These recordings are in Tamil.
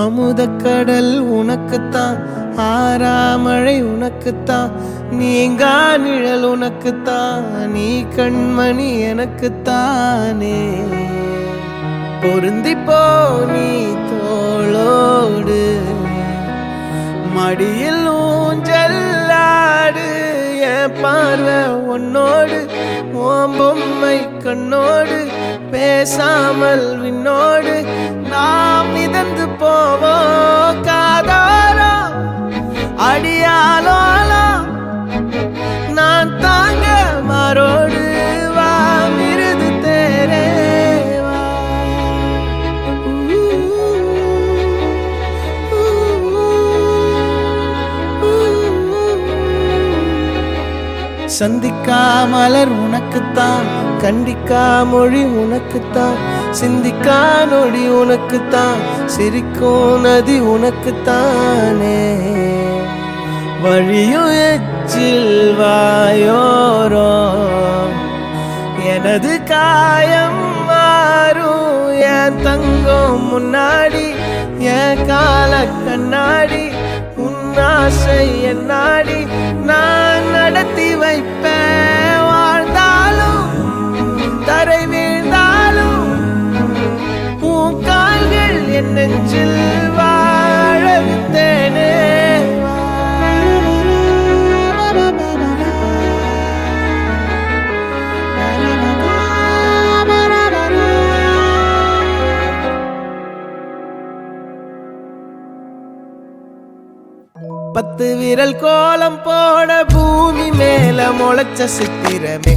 அமுதக்கடல் உனக்குத்தான், ஆறாமழை உனக்குத்தான், நீங்கா நிழல் உனக்குத்தான், நீ கண்மணி எனக்குத்தானே. பொருந்திப்போ நீ தோளோடு, மடியில் ஊஞ்சல்லாடு, என் பார்வை உன்னோடு, ஓம் பொம்மை கண்ணோடு, பேசாமல் விண்ணோடு நாம் மிதந்து போவோம் காதாரோ அடியாலோலோ. நான் தாங்க மாறோடு வா மிருது தேரே வா. சந்திக்கா மலர் உனக்குத்தான், கண்டிக்கா மொழி உனக்குத்தான், சிந்திக்கா நொடி உனக்குத்தான், சிரிக்கும் நதி உனக்குத்தானே. வழியும் எச்சில் வாயோரோ எனது காயம் மாறும், என் தங்கம் முன்னாடி என் கால கண்ணாடி, உன் ஆசை என் நாடி நான் நடத்தி வைப்பேன். வாழ்ந்தாலும் தரை வீழ்ந்தாலும் உன் கால்கள் என் நெஞ்சில் வாழ விட்டேனே. பத்து விரல் கோலம் போட பூமி மேல முளைச்ச சித்திரமே,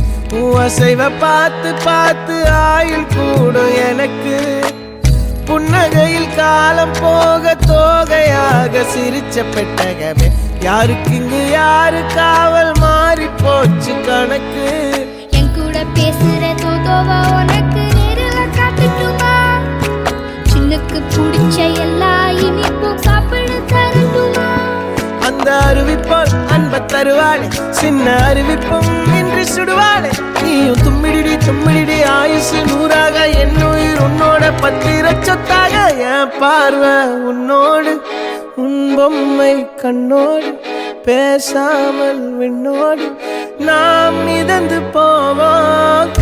அசைவ பார்த்து பார்த்து ஆயுள் கூடும் எனக்கு. புன்னகையில் காலம் போக தோகையாக சிரிச்ச பெட்டகமே, யாருக்கு இங்கு யாரு காவல் மாறி போச்சு கணக்கு. என் கூட பேசுற தோதோவா உனக்கு நேரில் காட்டுட்டுமா, சின்னுக்கு பிடிச்ச எல்லா இனிப்பும் சாப்பிட தரட்டுமா. அந்த அறிவிப்பால் அன்ப தருவாளே, சின்ன அறிவிப்பும் இன்று சுடுவாளே. நீயும் தும்மிடி தும்மிடி ஆயுசு நூறாக, என் உயிர் உன்னோட பத்திர சொத்தாக. என் பார்வை உன்னோடு, உன் பொம்மை கண்ணோடு, பேசாமல் விண்ணோடு நாம் மிதந்து போவோம்